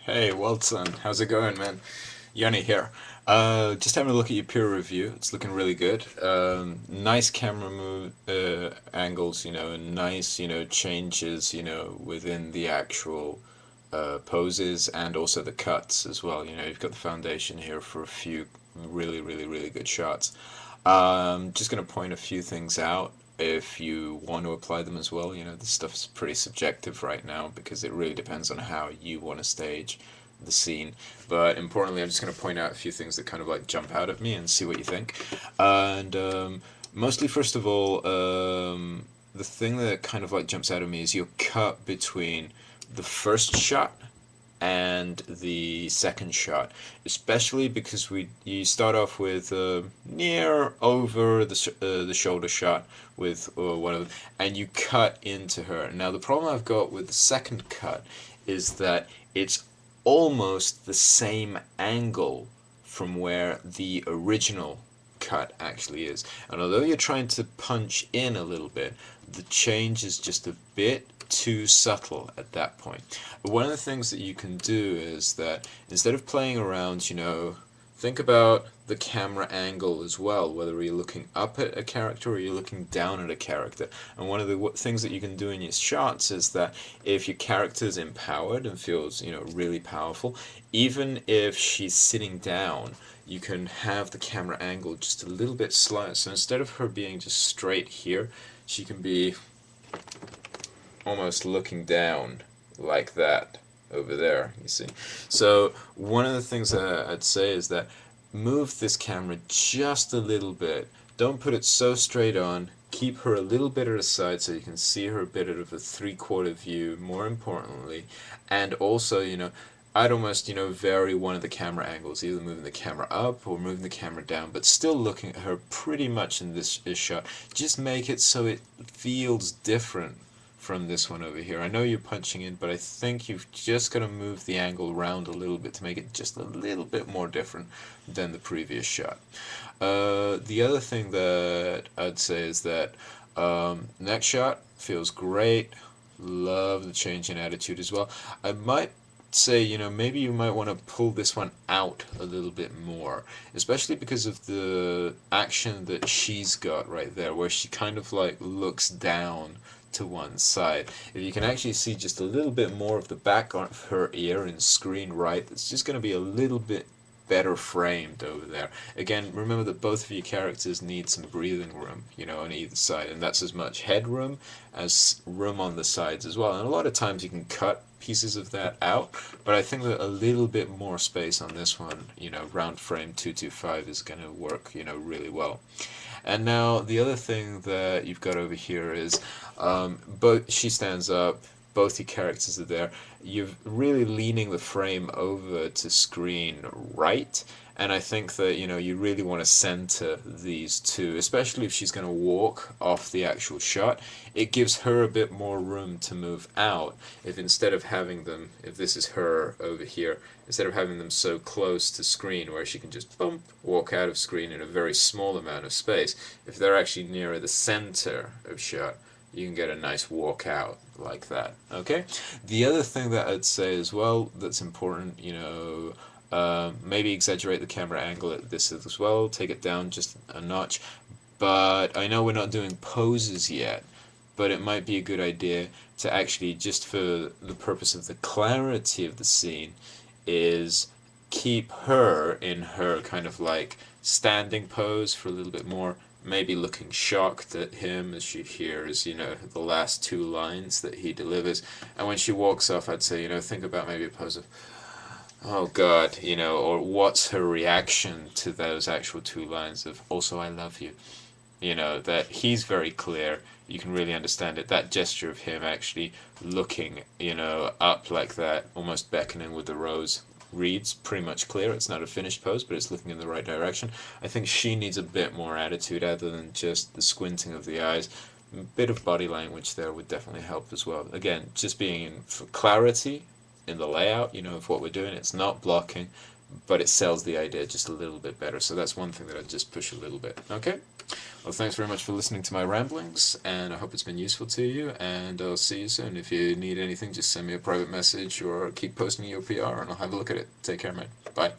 Hey, WALDSON, how's it going, man? Yoni here. Just having a look at your peer review. It's looking really good. Nice camera move, angles, and nice, changes, within the actual poses and also the cuts as well. You've got the foundation here for a few really, really, really good shots. Just going to point a few things out if you want to apply them as well. This stuff's pretty subjective right now because it really depends on how you want to stage the scene. But importantly, I'm just going to point out a few things that kind of like jump out at me and see what you think. And mostly, first of all, the thing that kind of like jumps out at me is your cut between the first shot and the second shot, especially because you start off with near over the shoulder shot with one of them, and you cut into her. Now the problem I've got with the second cut is that it's almost the same angle from where the original cut actually is. And although you're trying to punch in a little bit, the change is just a bit too subtle at that point. One of the things that you can do is that instead of playing around, think about the camera angle as well, whether you're looking up at a character or you're looking down at a character. And one of the things that you can do in your shots is that if your character is empowered and feels, really powerful, even if she's sitting down, you can have the camera angle just a little bit slight. So instead of her being just straight here, she can be almost looking down like that over there, you see. So one of the things that I'd say is that move this camera just a little bit. Don't put it so straight on. Keep her a little bit at a side so you can see her a bit of a three-quarter view, more importantly. And also, I'd almost, vary one of the camera angles, either moving the camera up or moving the camera down, but still looking at her pretty much in this shot. Just make it so it feels different from this one over here. I know you're punching in, but I think you've just got to move the angle around a little bit to make it just a little bit more different than the previous shot. The other thing that I'd say is that next shot feels great. Love the change in attitude as well. I might say, maybe you might want to pull this one out a little bit more, especially because of the action that she's got right there, where she kind of like looks down to one side. If you can actually see just a little bit more of the back of her ear in screen right, it's just going to be a little bit better framed over there. Again, remember that both of your characters need some breathing room, on either side, and that's as much headroom as room on the sides as well. And a lot of times you can cut pieces of that out, but I think that a little bit more space on this one, round frame 225 is going to work, really well. And now the other thing that you've got over here is both she stands up, both your characters are there. You're really leaning the frame over to screen right, and I think that you really want to center these two, especially if she's going to walk off the actual shot. It gives her a bit more room to move out if instead of having them, if this is her over here, instead of having them so close to screen where she can just bump, walk out of screen in a very small amount of space, if they're actually nearer the center of shot, you can get a nice walk out like that. Okay. The other thing that I'd say as well that's important, maybe exaggerate the camera angle at this as well, take it down just a notch. But I know we're not doing poses yet, but it might be a good idea to actually, just for the purpose of the clarity of the scene, is keep her in her kind of like standing pose for a little bit more, maybe looking shocked at him as she hears, the last two lines that he delivers. And when she walks off, I'd say, think about maybe a pose of, oh God, or what's her reaction to those actual two lines of, also I love you. That he's very clear, you can really understand it. That gesture of him actually looking, up like that, almost beckoning with the rose, reads pretty much clear. It's not a finished pose, but it's looking in the right direction. I think she needs a bit more attitude other than just the squinting of the eyes. A bit of body language there would definitely help as well. Again, just being in for clarity in the layout, of what we're doing. It's not blocking, but it sells the idea just a little bit better. So that's one thing that I'd just push a little bit. Okay? Well, thanks very much for listening to my ramblings, and I hope it's been useful to you, and I'll see you soon. If you need anything, just send me a private message or keep posting your PR, and I'll have a look at it. Take care, man. Bye.